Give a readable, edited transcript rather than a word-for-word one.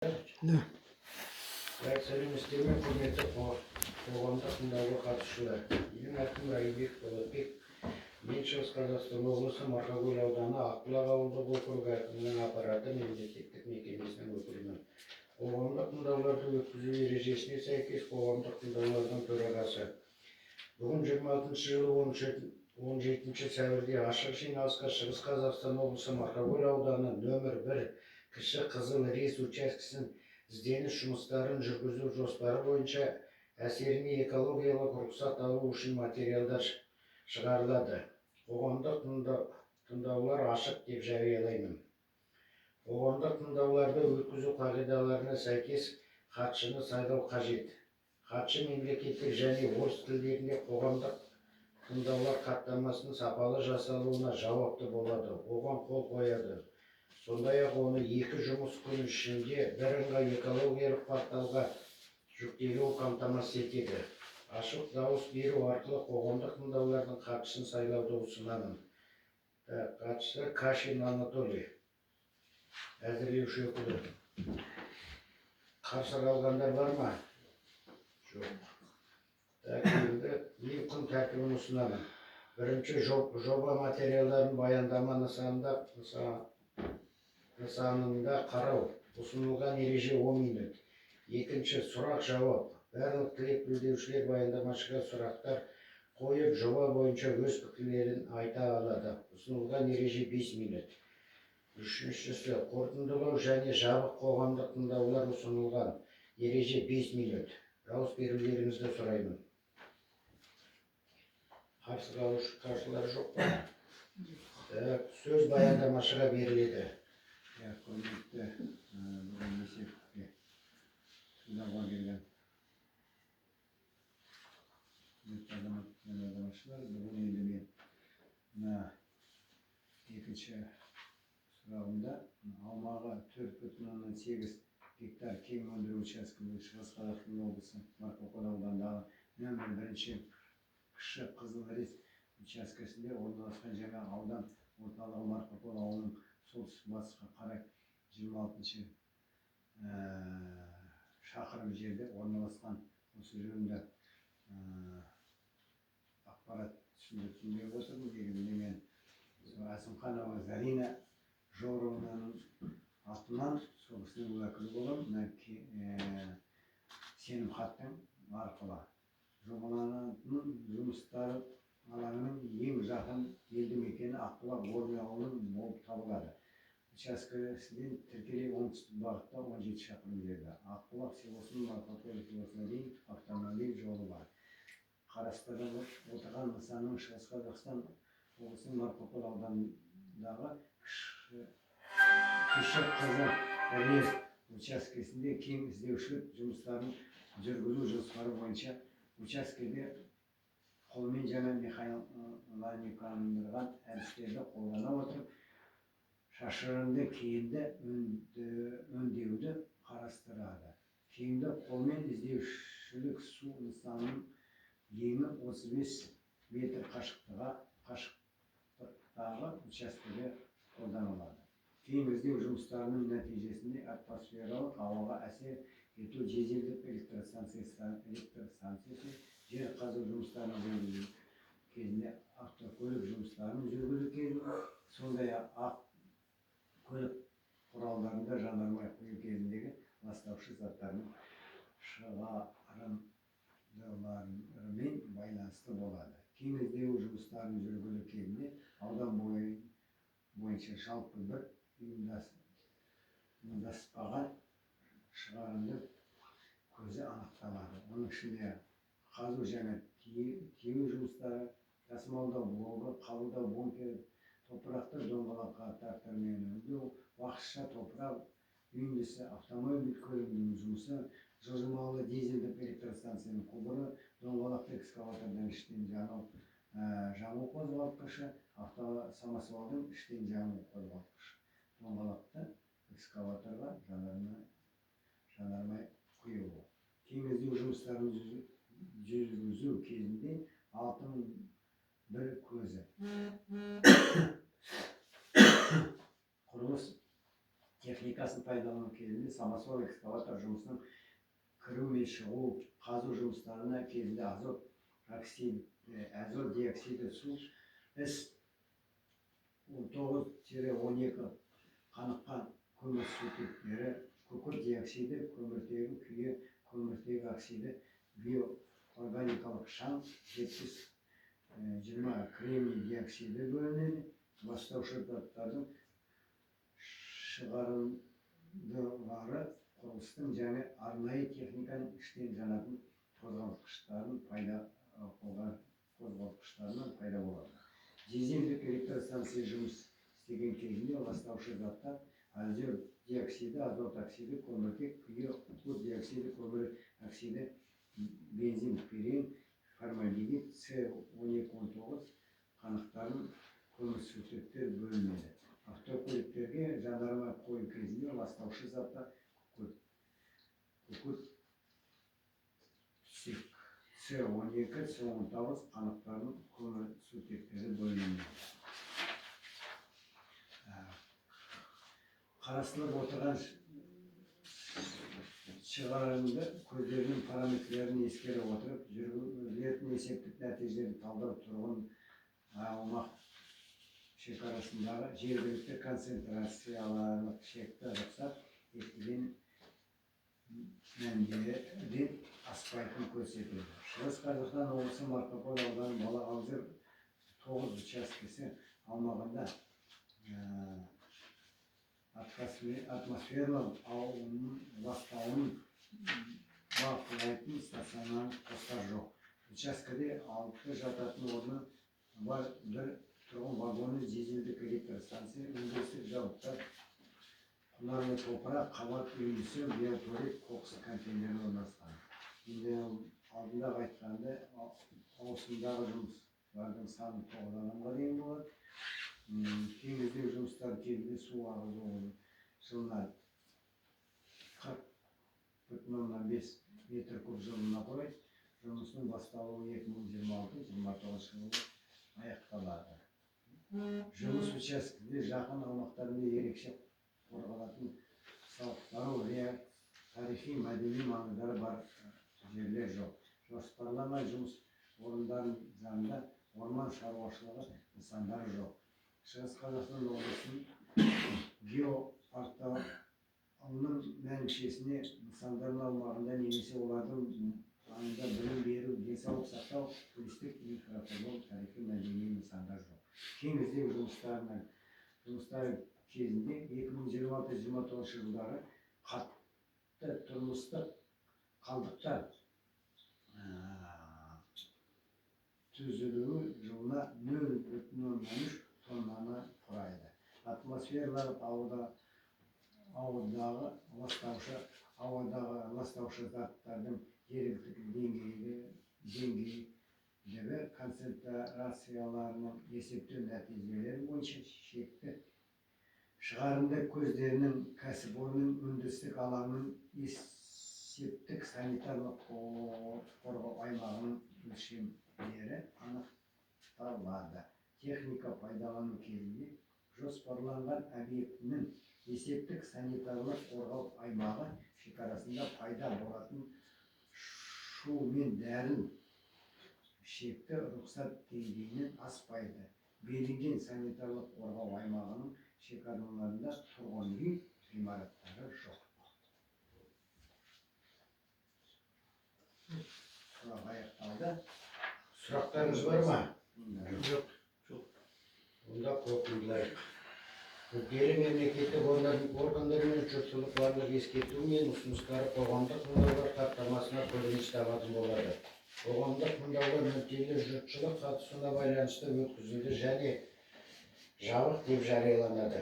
Да. Сәлеметсіздер ме, құрметті қоғамдық тыңдауға қатысушылар. Менің атым Райымбек Болатбек. Мен Шығыс Қазақстан облысы Марқакөл ауданы Ақбұлақ ауылдық округі әкімінің аппараты мемлекеттік мекемесінің өкілімін. Қоғамдық тыңдауларды өткізу ережесіне сәйкес қоғамдық тыңдаулардың төрағасы. Бүгін 26 жылы 17 сәуірде ашық жиналысқа Шығыс Қазақстан облысы Марқакөл ауданы нөмір 1 кіші Қызыл рейс учаскесін ізденіс жұмыстарын жүргізу жоспары бойынша әсеріне экологиялық рұқсат алу үшін материалдар шығарылады. Қоғамдық тыңдаулар ашық деп жариялаймын. Қоғамдық тыңдауларды өткізу қағидаларына сәйкес хатшыны сайлау қажет. Хатшы мемлекеттік және орыс тілдерінде қоғамдық тыңдаулар хаттамасының сапалы жасалуына жауапты болады. Оған қол қояды. Сондай-ақ оны 2 жұмыс күні ішінде бірыңғай экологиялық порталға жүктелуі қамтамасыз етеді. Ашық дауыс беру арқылы қоғамдық тыңдаулардың хатшысын сайлауды ұсынамын. Хатшысы Кашин Анатолий. Әзірлеуші өкілі. Қарсы қалғандар бар ма? Жоқ. Енді күн тәртібін ұсынамын. Бірінші, жоба материалдарын баяндама нысанында қарау. Ұсынылған ереже 10 минут. Екінші, сұрақ-жауап. Барлық тілек білдірушілер баяндамашыға сұрақтар қойып, жоба бойынша өз пікірлерін айта алады. Ұсынылған ереже 5 минут. Үшіншісі, қорытындылау және жабық қоғамдық тыңдаулар ұсынылған ереже 5 минут. Дауыс берулеріңізді сұраймын. Қарсылар жоқ па? Сөз баяндамашыға беріледі. Құрметті бүгін есепке тыңдауға келген азаматшылар, бүгін енді мен мына екінші сұрағымда аумағы 4,8 гектар кен өндіру учаскесі Шығыс Қазақстан облысы Марқакөл ауданындағы нөмір 1 кіші Қызыл рейс учаскесінде орналасқан жаңа аудан орталығы Марқакөл ауылының солтүстік-батысқа қарай 26 шақырым жерде орналасқан. Осы жөнінде ақпарат түсіндіріп отырмын. Дегенде мен Әсімханова Зарина Жоровнаның атынан сол кісінің уәкілі боламын. Сенім хаттың арқылы жобаланатын жұмыстары алаңының ең жақын елді мекені Ақбұлақ ауылының болып табылады. Учаскесінен тіркелей оңтүстік бағытта 17 шақырым жерде. Ақбұлақ селосының Марқакөл селосына дейін автомобиль жолы бар. Қарастырылып отырған нысанның Шығыс Қазақстан облысының Марқакөл ауданындағы кіші Қызыл рейс учаскесінде кен іздеушілік жұмыстарын жүргізу жоспары бойынша учаскеде қолмен және механикаландырылған әдістерді қолдана отырып, шашыранды кенді өңдеуді қарастырады. Кенді қолмен іздеушілік су нысанының ені 35 метр қашықтықтағы учаскеде қолданылады. Кен іздеу жұмыстарының нәтижесінде атмосфералық ауаға әсер ету жеделдік электростанциясы жер қазу жұмыстарын жүргізу кезінде автокөлік жұмыстарын жүргізу кезінде, сондай-ақ көлік құралдарында жанармай құю кезіндегі ластаушы заттардың шығарындыларымен байланысты болады. Кен іздеу жұмыстарын жүргізу кезінде аудан бойынша жалпы бір ұйымдаспаған шығарынды көзі анықталады. Оның ішінде қазу және тиеу жұмыстары, тасымалдау блогы, қабылдау бункері, топырақты доңғалаққа трактормен өңдеу, уақытша топырақ үйіндісі, автомобиль көлігінің жұмысы, жылжымалы дизельдік электростанцияның құбыры, доңғалақты экскаватордан іштен жану қозғалтқышы, автосамосвалдың іштен жану қозғалтқышы, доңғалақты экскаваторға жанармай құюы. Кен іздеу жұмыстарын жүргізу кезінде алтын бір көзі. Құрылыс техника техникасын пайдалану кезінде самосвал экскаватор жұмысының кіру мен шығу, қазу жұмыстарына кезінде азот диоксиді су С-19-12 қаныққан көмірсутектері, күкірт диоксиді, көміртегі күйе, көміртегі оксиді, биоорганикалық шаң 720 кремний диоксиді бөлінеді. Ластаушы заттардың шығарындылары құрылыстың және арнайы техниканың іштен жанатын қозғалтқыштарынан пайда болады. Дизельдік электростанция жұмыс істеген кезінде ластаушы заттар азот диоксиді, азот оксиді, көміртек, күйе, күкірт диоксиді, көмір оксиді, бензин, пирен, формальдегид, С-12-19 қанықтарын көмірсутектер бөлінеді. Автокөліктерге жанармай қою кезінде ластаушы заттар күкірт С-12, С-19 қанықтарын көмірсутектері бөлінеді. Қарастырылып отырған шығарынды көздерінің параметрлерін ескере отырып, жүргізілетін есептік нәтижелерін талдау тұрғын аумақ шекарасындағы жергілікті концентрациялық шекті рұқсат етілген мәндерден аспайтын көрсетіледі. Шығыс Қазақстан облысы Марқакөл ауданы Балағаузер 9 учаскесі аумағында атмосфералық ауаның ластауын бақылайтын стационарлық посттар жоқ. Учаскеде 6 жататын орны бар, бір тұрғын вагоны, дизельдік электростанция, өндірістік зауыттар, құнарлы топырақ, қабат үйіндісі, биоторит, қоқыс контейнері орналасқан. Енді алдында айтқанда ауысымдағы жұмыстардың саны 9 адамға дейін болады. Теңіздегі жұмыстар кезінде су ағызу жылына 40,5 метр куб жылына құрайды. Жұмысының басталуы 2026-2029 жылы аяқталады. Жұмыс учаскесінде жақын аумақтарында ерекше қорғалатын салықтар, тарихи мәдени маңыздары бар жерлер жоқ. Жоспарланған жұмыс орындарын жанында орман шаруашылығы нысандары жоқ. Шығыс Қазақстан облысының геопорталының мәлімшесіне нысандардың аумағында немесе олардың маңында білім беру, денсаулық сақтау, туристік инфрақұрылым, тарихи мәдени нысандар жоқ. Теңіздегі жұмыстары кезінде 2026-2029 жылдары қатты тұрмыстық қалдықтар түзілуі жылына 0,3 тоннаны құрайды. Атмосфералық ауадағы ластаушы заттардың жергілікті деңгейдегі концентрацияларының есептеу нәтижелері бойынша шекті шығарынды көздерінің кәсіпорынның өндірістік алаңның есептік санитарлық қорғау аймағының өлшемдері анықталады. Техника пайдалану кезінде жоспарланған объектінің есептік санитарлық қорғау аймағы шекарасында пайда болатын шу мен дәрін шекті рұқсат деңгейінен аспайды. Белгіленген санитарлық қорғау аймағының шекараларында тұрғын үй ғимараттары жоқ. Сұрақ аяқталды. Сұрақтарыңыз бар ма? Жоқ. Онда қорытындылайық. Мүдделі мемлекеттік органдар мен жұртшылық барлық ескерту мен ұсыныстары қоғамдық тыңдаулар хаттамасына көрініс табатын болады. Қоғамдық тыңдаулар мүдделі жұртшылық қатысуына байланысты өткізілді және жабық деп жарияланады.